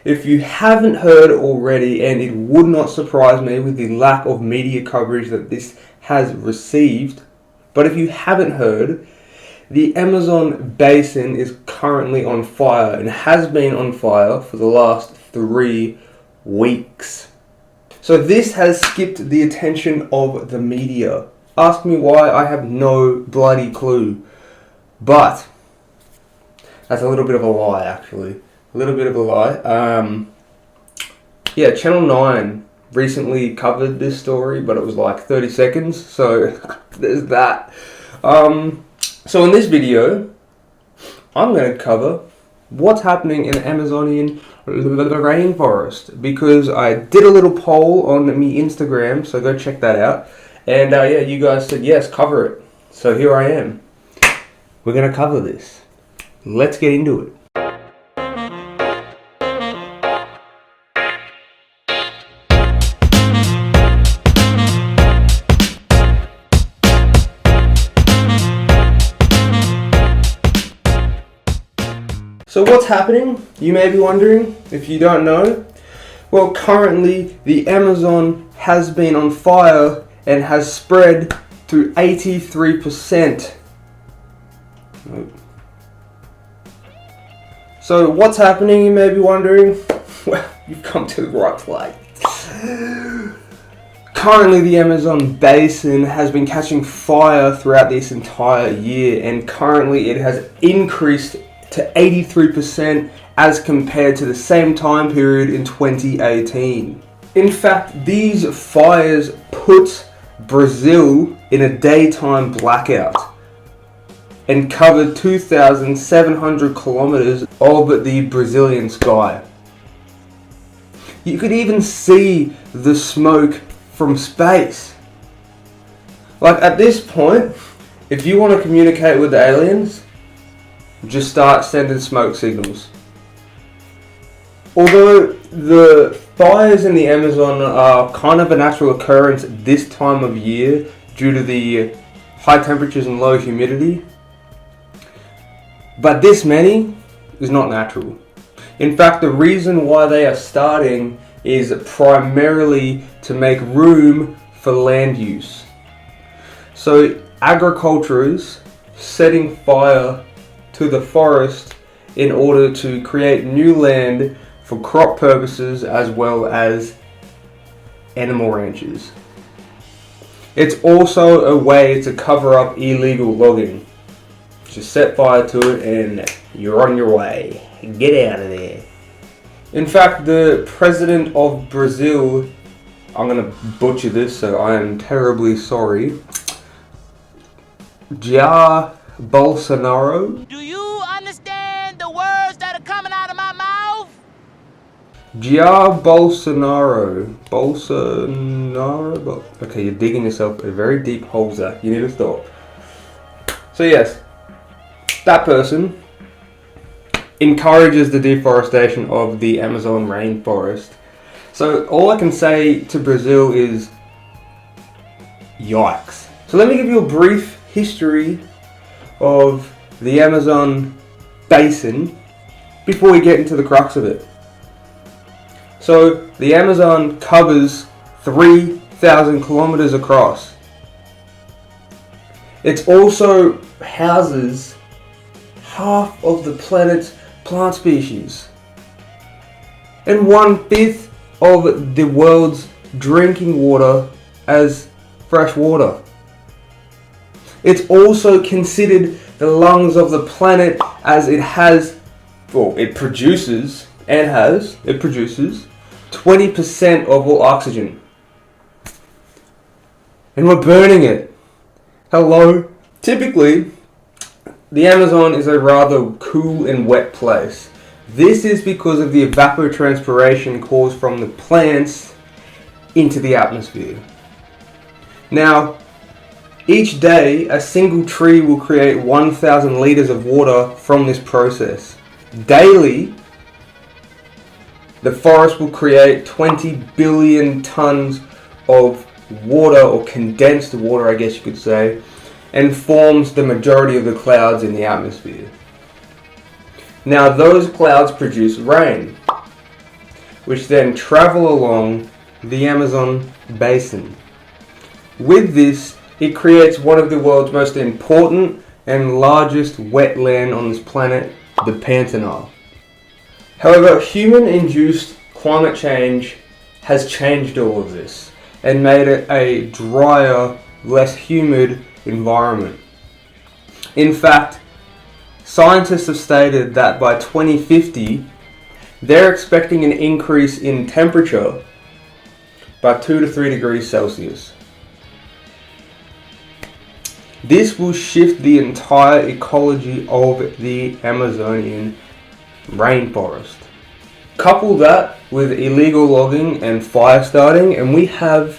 If you haven't heard already, and it would not surprise me with the lack of media coverage that this has received, but if you haven't heard, the Amazon basin is currently on fire and has been on fire for the last 3 weeks. So this has skipped the attention of the media. Ask me why, I have no bloody clue. But that's a little bit of a lie, actually. A little bit of a lie. Yeah, Channel 9 recently covered this story, but it was like 30 seconds, so there's that. So in this video, I'm going to cover what's happening in the Amazonian rainforest, because I did a little poll on my Instagram, so go check that out. And yeah, you guys said yes, cover it. So here I am. We're going to cover this. Let's get into it. So what's happening? You may be wondering, if you don't know. Well, currently the Amazon has been on fire and has spread to 83%. So what's happening, you may be wondering? Well, you've come to the right place. Currently the Amazon basin has been catching fire throughout this entire year, and currently it has increased to 83% as compared to the same time period in 2018. In fact, these fires put Brazil in a daytime blackout and covered 2,700 kilometers of the Brazilian sky. You could even see the smoke from space. Like, at this point, if you want to communicate with the aliens, just start sending smoke signals. Although the fires in the Amazon are kind of a natural occurrence this time of year due to the high temperatures and low humidity, but this many is not natural. In fact, the reason why they are starting is primarily to make room for land use. So agriculture setting fire to the forest in order to create new land for crop purposes as well as animal ranches. It's also a way to cover up illegal logging. Just set fire to it and you're on your way. Get out of there. In fact, the president of Brazil, I'm going to butcher this, so I am terribly sorry, Jair Bolsonaro. Do you understand the words that are coming out of my mouth? Jair Bolsonaro. Okay, you're digging yourself a very deep hole, Zach. You need to stop. So yes, that person encourages the deforestation of the Amazon rainforest. So all I can say to Brazil is yikes. So let me give you a brief history of the Amazon basin before we get into the crux of it. So the Amazon covers 3,000 kilometers across. It also houses half of the planet's plant species and 1/5 of the world's drinking water as fresh water. It's also considered the lungs of the planet, as it produces 20% of all oxygen. And we're burning it. Hello? Typically, the Amazon is a rather cool and wet place. This is because of the evapotranspiration caused from the plants into the atmosphere. Now, each day, a single tree will create 1,000 liters of water from this process. Daily, the forest will create 20 billion tons of water, or condensed water, I guess you could say, and forms the majority of the clouds in the atmosphere. Now, those clouds produce rain. which then travel along the Amazon basin. With this, it creates one of the world's most important and largest wetland on this planet, the Pantanal. However, human-induced climate change has changed all of this and made it a drier, less humid environment. In fact, scientists have stated that by 2050, they're expecting an increase in temperature by 2 to 3 degrees Celsius. This will shift the entire ecology of the Amazonian rainforest. Couple that with illegal logging and fire starting, and we have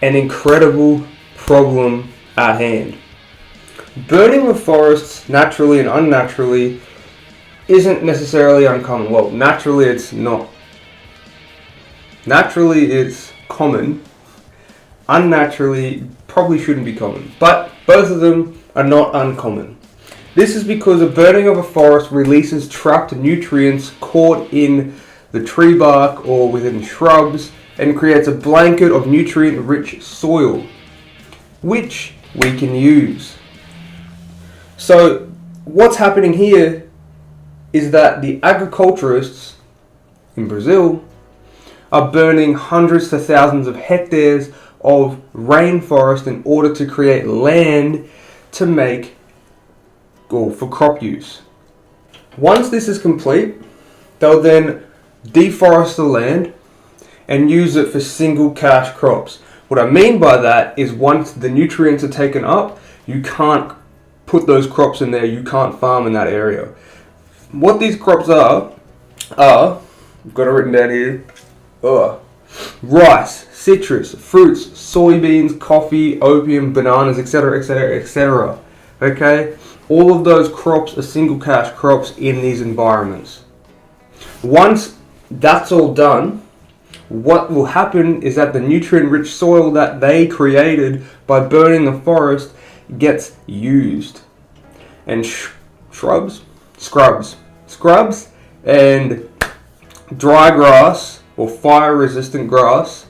an incredible problem at hand. Burning of forests naturally and unnaturally isn't necessarily uncommon. Well, naturally it's not. Naturally it's common. Unnaturally probably shouldn't be common. But both of them are not uncommon. This is because the burning of a forest releases trapped nutrients caught in the tree bark or within shrubs and creates a blanket of nutrient-rich soil, which we can use. So what's happening here is that the agriculturists in Brazil are burning hundreds to thousands of hectares of rainforest in order to create land to make or for crop use. Once this is complete, they'll then deforest the land and use it for single cash crops. What I mean by that is once the nutrients are taken up, you can't put those crops in there, you can't farm in that area. What these crops are, I've got it written down here, rice, citrus, fruits, soybeans, coffee, opium, bananas, etc., etc., etc. Okay? All of those crops are single cash crops in these environments. Once that's all done, what will happen is that the nutrient-rich soil that they created by burning the forest gets used. And scrubs, and dry grass or fire-resistant grass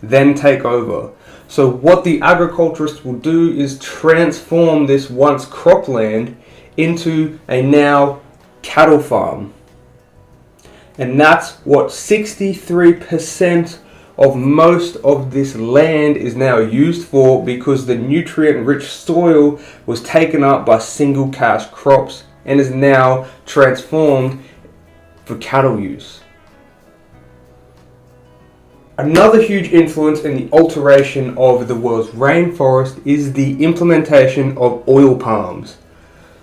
then take over. So what the agriculturists will do is transform this once cropland into a now cattle farm. And that's what 63% of most of this land is now used for, because the nutrient-rich soil was taken up by single cash crops and is now transformed for cattle use. Another huge influence in the alteration of the world's rainforest is the implementation of oil palms.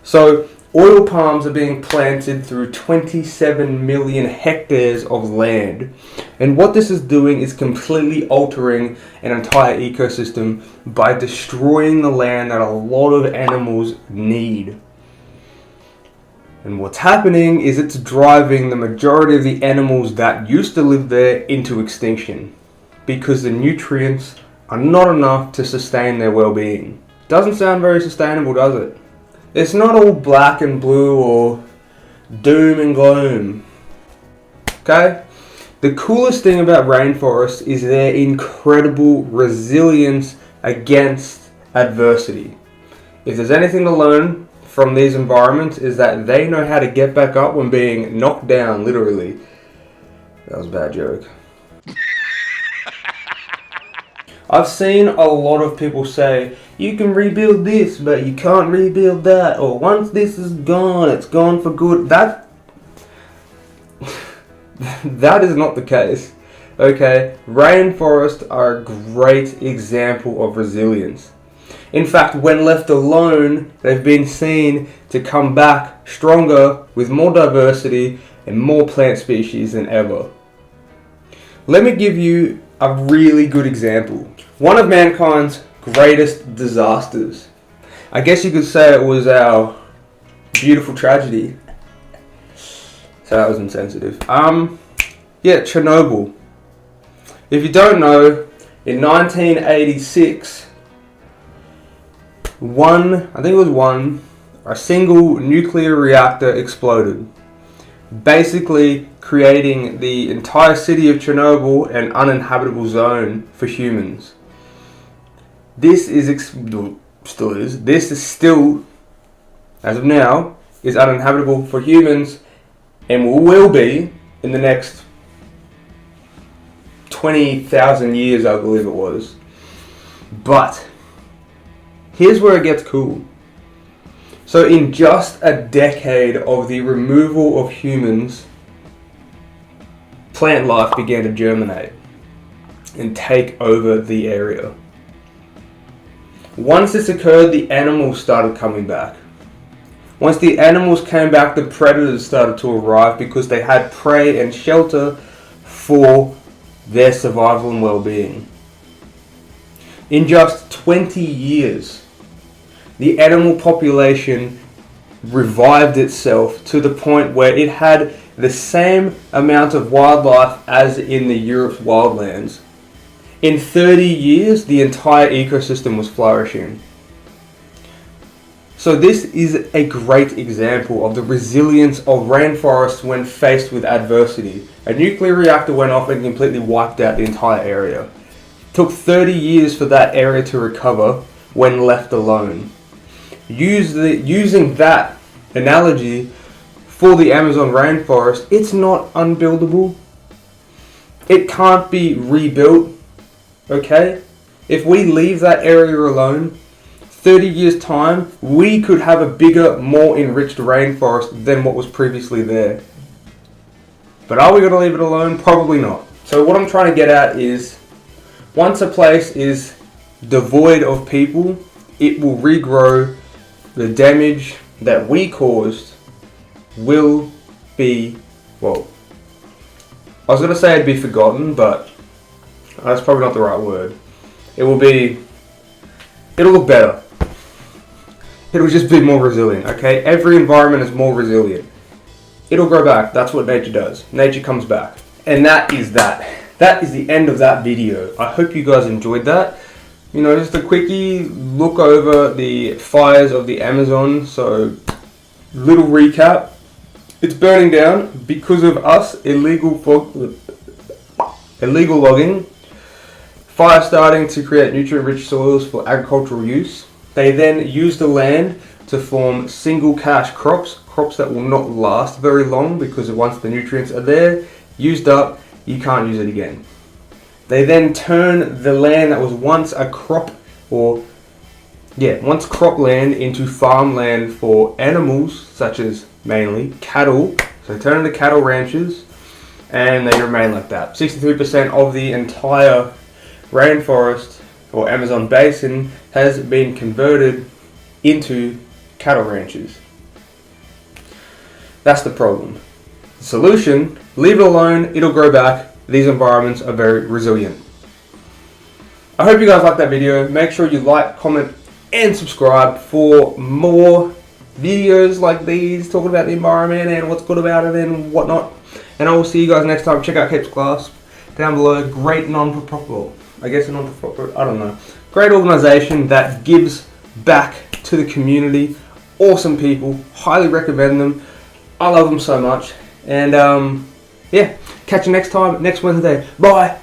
So oil palms are being planted through 27 million hectares of land. And what this is doing is completely altering an entire ecosystem by destroying the land that a lot of animals need. And what's happening is it's driving the majority of the animals that used to live there into extinction, because the nutrients are not enough to sustain their well-being. Doesn't sound very sustainable, does it? It's not all black and blue or doom and gloom. Okay? The coolest thing about rainforests is their incredible resilience against adversity. If there's anything to learn from these environments, is that they know how to get back up when being knocked down, literally. That was a bad joke. I've seen a lot of people say, you can rebuild this, but you can't rebuild that, or once this is gone, it's gone for good. That is not the case. Okay, rainforests are a great example of resilience. In fact, when left alone, they've been seen to come back stronger with more diversity and more plant species than ever. Let me give you a really good example. One of mankind's greatest disasters. I guess you could say it was our beautiful tragedy. So that was insensitive. Chernobyl. If you don't know, in 1986, a single nuclear reactor exploded. basically creating the entire city of Chernobyl an uninhabitable zone for humans. This is still, as of now, is uninhabitable for humans, and will be in the next 20,000 years, I believe it was. But here's where it gets cool. So in just a decade of the removal of humans, plant life began to germinate and take over the area. Once this occurred, the animals started coming back. Once the animals came back, the predators started to arrive because they had prey and shelter for their survival and well-being. In just 20 years, the animal population revived itself to the point where it had the same amount of wildlife as in the Europe's wildlands. In 30 years, the entire ecosystem was flourishing. So this is a great example of the resilience of rainforests when faced with adversity. A nuclear reactor went off and completely wiped out the entire area. It took 30 years for that area to recover when left alone. Using that analogy for the Amazon rainforest, it's not unbuildable. It can't be rebuilt, okay? If we leave that area alone, 30 years time, we could have a bigger, more enriched rainforest than what was previously there. But are we going to leave it alone? Probably not. So what I'm trying to get at is, once a place is devoid of people, it will regrow. The damage that we caused will be, well, I was going to say it'd be forgotten, but that's probably not the right word. It'll look better. It'll just be more resilient, okay? Every environment is more resilient. It'll grow back. That's what nature does. Nature comes back. And that is that. That is the end of that video. I hope you guys enjoyed that. You know, just a quickie look over the fires of the Amazon. So, little recap. It's burning down because of us, illegal logging. Fire starting to create nutrient-rich soils for agricultural use. They then use the land to form single cash crops that will not last very long because once the nutrients are there, used up, you can't use it again. They then turn the land that was once a crop once cropland into farmland for animals, such as mainly cattle. So they turn into cattle ranches, and they remain like that. 63% of the entire rainforest or Amazon basin has been converted into cattle ranches. That's the problem. The solution, leave it alone, it'll grow back. These environments are very resilient. I hope you guys liked that video. Make sure you like, comment, and subscribe for more videos like these, talking about the environment and what's good about it and whatnot. And I will see you guys next time. Check out CLASP down below. Great non-for-profit, I guess a non-for-profit, I don't know. Great organization that gives back to the community. Awesome people. Highly recommend them. I love them so much. And yeah, catch you next time, next Wednesday. Bye.